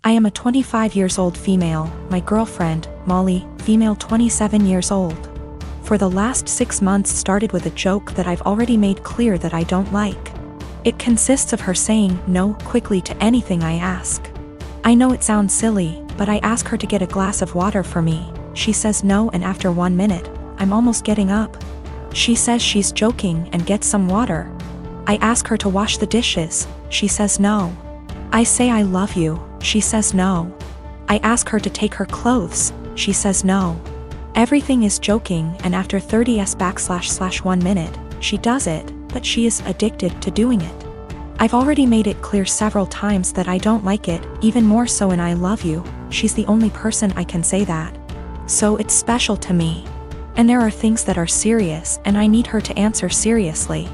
I am a 25 years old female, my girlfriend, Molly, female 27 years old. For the last 6 months started with a joke that I've already made clear that I don't like. It consists of her saying no quickly to anything I ask. I know it sounds silly, but I ask her to get a glass of water for me. She says no, and after 1 minute, I'm almost getting up. She says she's joking and gets some water. I ask her to wash the dishes. She says no. I say I love you. She says no. I ask her to take her clothes. She says no. Everything is joking, and after 30s/1 minute, she does it, but she is addicted to doing it. I've already made it clear several times that I don't like it, even more so in I love you. She's the only person I can say that. So it's special to me. And there are things that are serious, and I need her to answer seriously.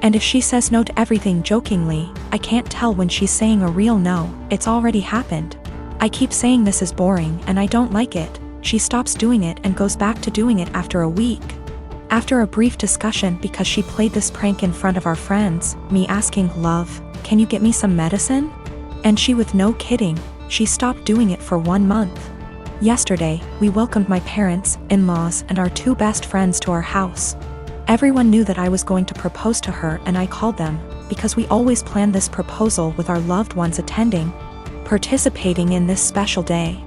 And if she says no to everything jokingly, I can't tell when she's saying a real no. It's already happened. I keep saying this is boring and I don't like it. She stops doing it and goes back to doing it after a week. After a brief discussion because she played this prank in front of our friends, me asking, "Love, can you get me some medicine?" And she, with no kidding, she stopped doing it for 1 month. Yesterday, we welcomed my parents, in-laws, and our 2 best friends to our house. Everyone knew that I was going to propose to her, and I called them, because we always plan this proposal with our loved ones attending, participating in this special day.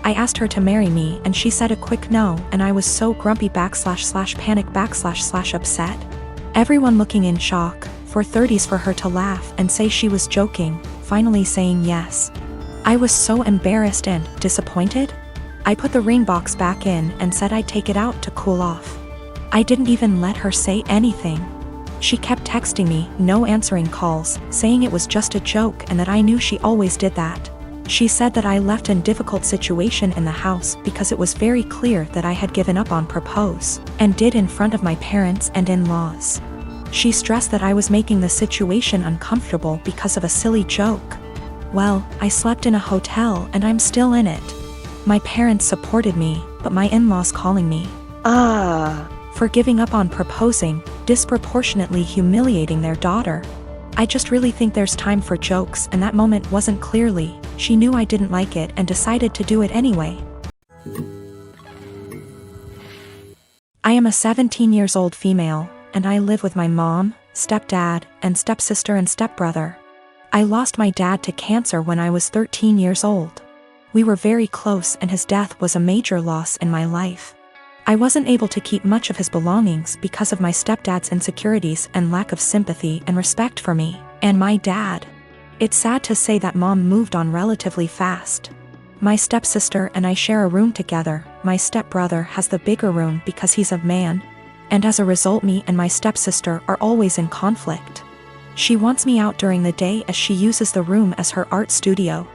I asked her to marry me, and she said a quick no, and I was so grumpy /panic /upset. Everyone looking in shock, for 30s for her to laugh and say she was joking, finally saying yes. I was so embarrassed and disappointed. I put the ring box back in and said I'd take it out to cool off. I didn't even let her say anything. She kept texting me, no answering calls, saying it was just a joke and that I knew she always did that. She said that I left in difficult situation in the house because it was very clear that I had given up on propose, and did in front of my parents and in-laws. She stressed that I was making the situation uncomfortable because of a silly joke. Well, I slept in a hotel and I'm still in it. My parents supported me, but my in-laws calling me for giving up on proposing, disproportionately humiliating their daughter. I just really think there's time for jokes, and that moment wasn't clearly. She knew I didn't like it and decided to do it anyway. I am a 17 years old female, and I live with my mom, stepdad, and stepsister and stepbrother. I lost my dad to cancer when I was 13 years old. We were very close, and his death was a major loss in my life. I wasn't able to keep much of his belongings because of my stepdad's insecurities and lack of sympathy and respect for me, and my dad. It's sad to say that mom moved on relatively fast. My stepsister and I share a room together. My stepbrother has the bigger room because he's a man, and as a result me and my stepsister are always in conflict. She wants me out during the day as she uses the room as her art studio.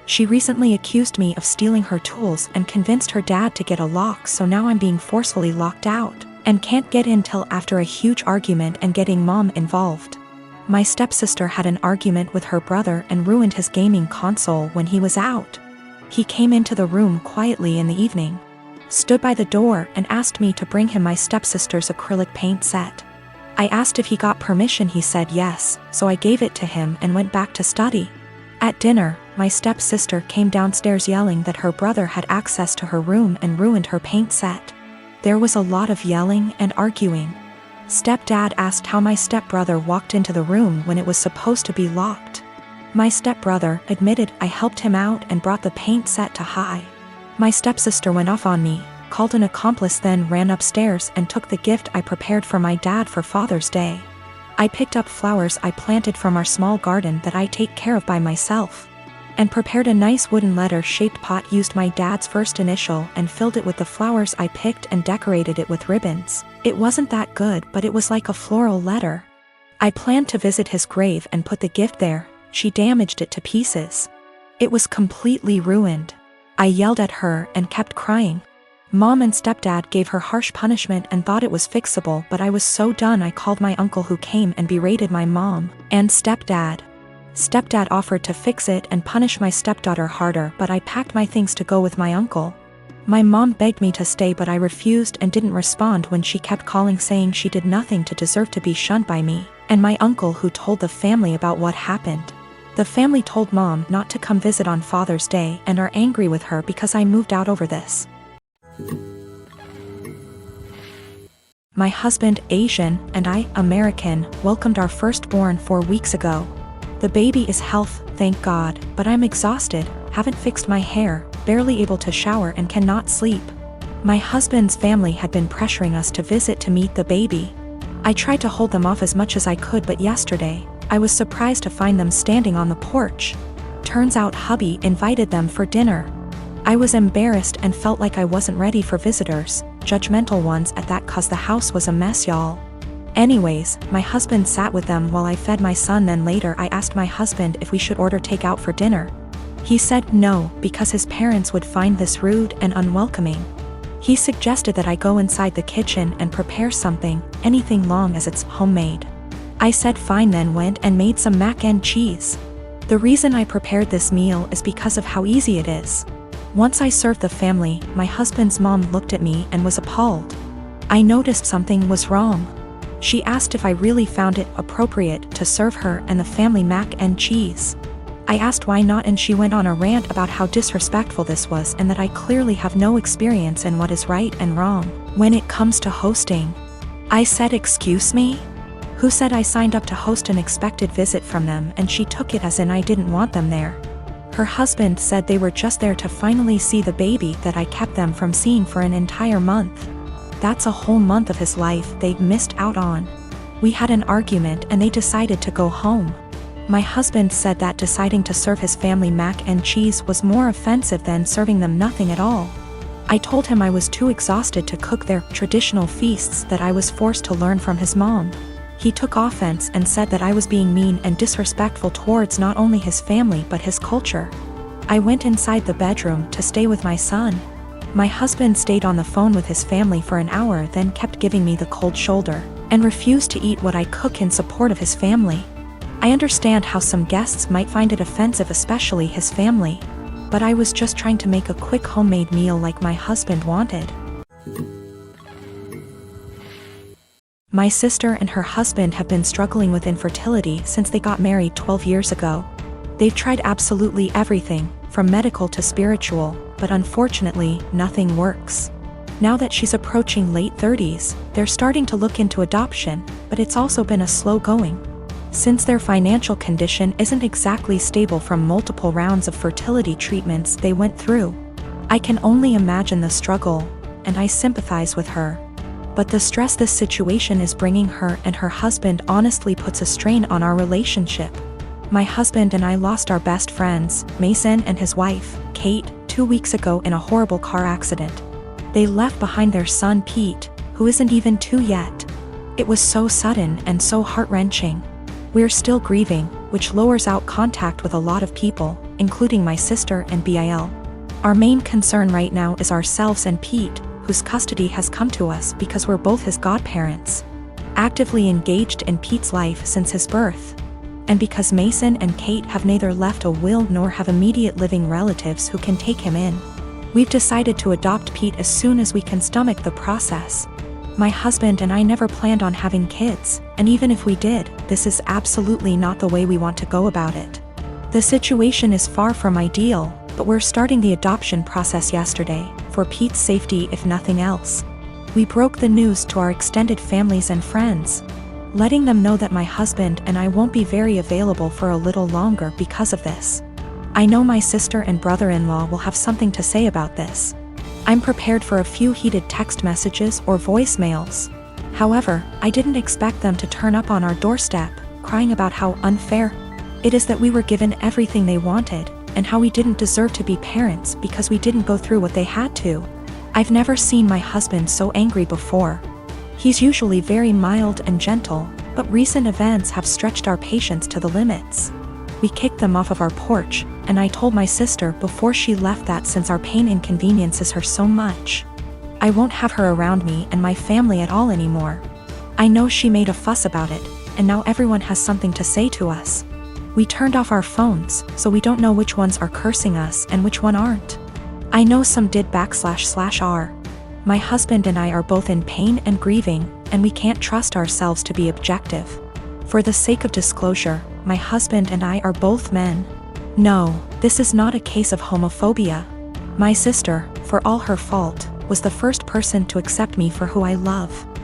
She recently accused me of stealing her tools and convinced her dad to get a lock, so now I'm being forcefully locked out, and can't get in till after a huge argument and getting mom involved. My stepsister had an argument with her brother and ruined his gaming console when he was out. He came into the room quietly in the evening, stood by the door and asked me to bring him my stepsister's acrylic paint set. I asked if he got permission. He said yes, so I gave it to him and went back to study. At dinner, my stepsister came downstairs yelling that her brother had access to her room and ruined her paint set. There was a lot of yelling and arguing. Stepdad asked how my stepbrother walked into the room when it was supposed to be locked. My stepbrother admitted I helped him out and brought the paint set to high. My stepsister went off on me, called an accomplice, then ran upstairs and took the gift I prepared for my dad for Father's Day. I picked up flowers I planted from our small garden that I take care of by myself, and prepared a nice wooden letter-shaped pot, used my dad's first initial and filled it with the flowers I picked and decorated it with ribbons. It wasn't that good, but it was like a floral letter. I planned to visit his grave and put the gift there. She damaged it to pieces. It was completely ruined. I yelled at her and kept crying. Mom and stepdad gave her harsh punishment and thought it was fixable, but I was so done I called my uncle, who came and berated my mom and stepdad. Stepdad offered to fix it and punish my stepdaughter harder, but I packed my things to go with my uncle. My mom begged me to stay, but I refused and didn't respond when she kept calling saying she did nothing to deserve to be shunned by me and my uncle, who told the family about what happened. The family told mom not to come visit on Father's Day and are angry with her because I moved out over this. My husband, Asian, and I, American, welcomed our firstborn 4 weeks ago. The baby is healthy, thank God, but I'm exhausted, haven't fixed my hair, barely able to shower and cannot sleep. My husband's family had been pressuring us to visit to meet the baby. I tried to hold them off as much as I could, but yesterday, I was surprised to find them standing on the porch. Turns out hubby invited them for dinner. I was embarrassed and felt like I wasn't ready for visitors, judgmental ones at that, cause the house was a mess, y'all. Anyways, my husband sat with them while I fed my son. Then later I asked my husband if we should order takeout for dinner. He said no, because his parents would find this rude and unwelcoming. He suggested that I go inside the kitchen and prepare something, anything long as it's homemade. I said fine, then went and made some mac and cheese. The reason I prepared this meal is because of how easy it is. Once I served the family, my husband's mom looked at me and was appalled. I noticed something was wrong. She asked if I really found it appropriate to serve her and the family mac and cheese. I asked why not, and she went on a rant about how disrespectful this was and that I clearly have no experience in what is right and wrong when it comes to hosting. I said, excuse me? Who said I signed up to host an expected visit from them? And she took it as in I didn't want them there. Her husband said they were just there to finally see the baby that I kept them from seeing for an entire month. That's a whole month of his life they missed out on. We had an argument and they decided to go home. My husband said that deciding to serve his family mac and cheese was more offensive than serving them nothing at all. I told him I was too exhausted to cook their traditional feasts that I was forced to learn from his mom. He took offense and said that I was being mean and disrespectful towards not only his family but his culture. I went inside the bedroom to stay with my son. My husband stayed on the phone with his family for an hour, then kept giving me the cold shoulder, and refused to eat what I cook in support of his family. I understand how some guests might find it offensive, especially his family, but I was just trying to make a quick homemade meal like my husband wanted. My sister and her husband have been struggling with infertility since they got married 12 years ago. They've tried absolutely everything, from medical to spiritual, but unfortunately, nothing works. Now that she's approaching late 30s, they're starting to look into adoption, but it's also been a slow going. Since their financial condition isn't exactly stable from multiple rounds of fertility treatments they went through. I can only imagine the struggle, and I sympathize with her. But the stress this situation is bringing her and her husband honestly puts a strain on our relationship. My husband and I lost our best friends, Mason and his wife, Kate, 2 weeks ago in a horrible car accident. They left behind their son Pete, who isn't even 2 yet. It was so sudden and so heart-wrenching. We're still grieving, which lowers out contact with a lot of people, including my sister and Bil. Our main concern right now is ourselves and Pete, whose custody has come to us because we're both his godparents, actively engaged in Pete's life since his birth. And because Mason and Kate have neither left a will nor have immediate living relatives who can take him in. We've decided to adopt Pete as soon as we can stomach the process. My husband and I never planned on having kids, and even if we did, this is absolutely not the way we want to go about it. The situation is far from ideal, but we're starting the adoption process yesterday, for Pete's safety if nothing else. We broke the news to our extended families and friends, letting them know that my husband and I won't be very available for a little longer because of this. I know my sister and brother-in-law will have something to say about this. I'm prepared for a few heated text messages or voicemails. However, I didn't expect them to turn up on our doorstep, crying about how unfair it is that we were given everything they wanted, and how we didn't deserve to be parents because we didn't go through what they had to. I've never seen my husband so angry before. He's usually very mild and gentle, but recent events have stretched our patience to the limits. We kicked them off of our porch, and I told my sister before she left that since our pain inconveniences her so much, I won't have her around me and my family at all anymore. I know she made a fuss about it, and now everyone has something to say to us. We turned off our phones, so we don't know which ones are cursing us and which one aren't. I know some did //r. My husband and I are both in pain and grieving, and we can't trust ourselves to be objective. For the sake of disclosure, my husband and I are both men. No, this is not a case of homophobia. My sister, for all her fault, was the first person to accept me for who I love.